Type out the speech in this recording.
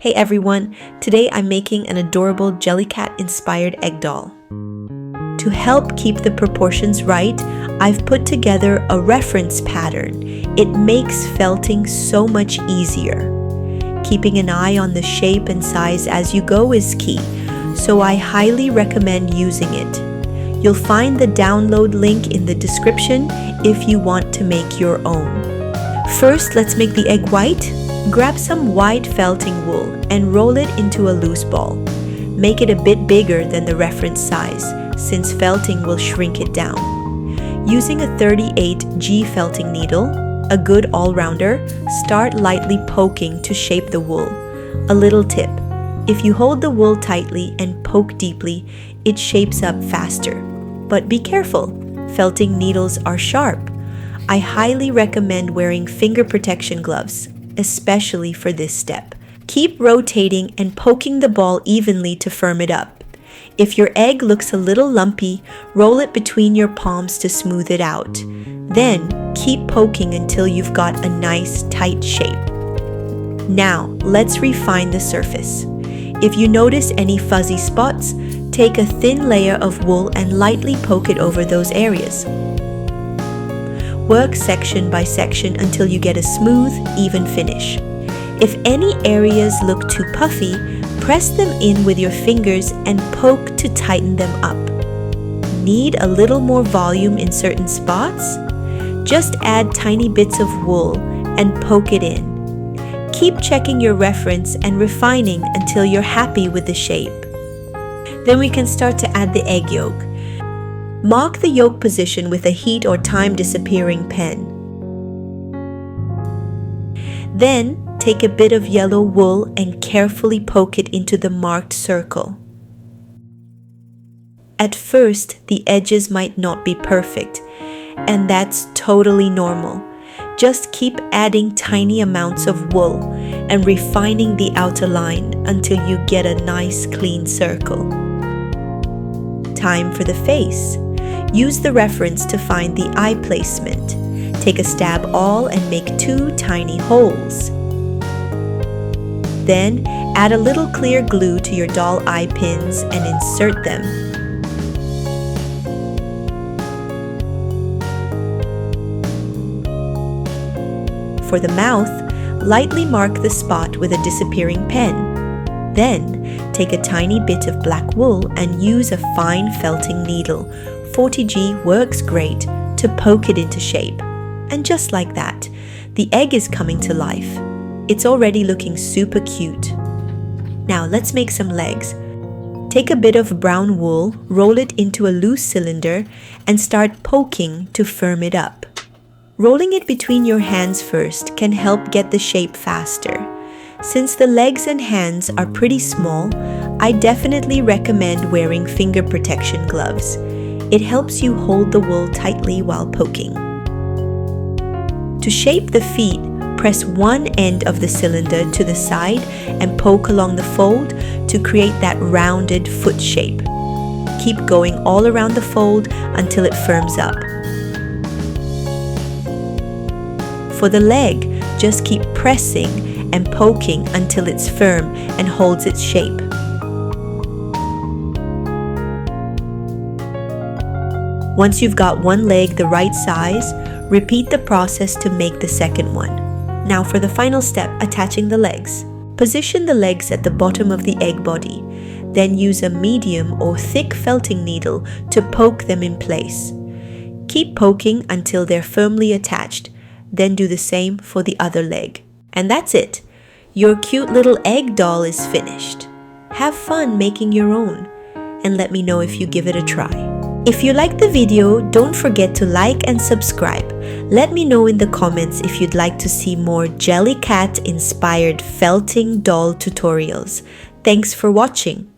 Hey everyone, today I'm making an adorable Jellycat-inspired egg doll. To help keep the proportions right, I've put together a reference pattern. It makes felting so much easier. Keeping an eye on the shape and size as you go is key, so I highly recommend using it. You'll find the download link in the description if you want to make your own. First, let's make the egg white. Grab some white felting wool and roll it into a loose ball. Make it a bit bigger than the reference size, since felting will shrink it down. Using a 38G felting needle, a good all-rounder, start lightly poking to shape the wool. A little tip: if you hold the wool tightly and poke deeply, it shapes up faster. But be careful, felting needles are sharp. I highly recommend wearing finger protection gloves, especially for this step. Keep rotating and poking the ball evenly to firm it up. If your egg looks a little lumpy, roll it between your palms to smooth it out. Then, keep poking until you've got a nice tight shape. Now, let's refine the surface. If you notice any fuzzy spots, take a thin layer of wool and lightly poke it over those areas. Work section by section until you get a smooth, even finish. If any areas look too puffy, press them in with your fingers and poke to tighten them up. Need a little more volume in certain spots? Just add tiny bits of wool and poke it in. Keep checking your reference and refining until you're happy with the shape. Then we can start to add the egg yolk. Mark the yolk position with a heat or time disappearing pen. Then, take a bit of yellow wool and carefully poke it into the marked circle. At first, the edges might not be perfect, and that's totally normal. Just keep adding tiny amounts of wool and refining the outer line until you get a nice clean circle. Time for the face. Use the reference to find the eye placement. Take a stab awl and make 2 tiny holes. Then, add a little clear glue to your doll eye pins and insert them. For the mouth, lightly mark the spot with a disappearing pen. Then, take a tiny bit of black wool and use a fine felting needle. 40G works great to poke it into shape. And just like that, the egg is coming to life. It's already looking super cute. Now let's make some legs. Take a bit of brown wool, roll it into a loose cylinder, and start poking to firm it up. Rolling it between your hands first can help get the shape faster. Since the legs and hands are pretty small, I definitely recommend wearing finger protection gloves. It helps you hold the wool tightly while poking. To shape the feet, press one end of the cylinder to the side and poke along the fold to create that rounded foot shape. Keep going all around the fold until it firms up. For the leg, just keep pressing and poking until it's firm and holds its shape. Once you've got one leg the right size, repeat the process to make the second one. Now for the final step, attaching the legs. Position the legs at the bottom of the egg body. Then use a medium or thick felting needle to poke them in place. Keep poking until they're firmly attached. Then do the same for the other leg. And that's it. Your cute little egg doll is finished. Have fun making your own, and let me know if you give it a try. If you liked the video, don't forget to like and subscribe. Let me know in the comments if you'd like to see more Jellycat-inspired felting doll tutorials. Thanks for watching.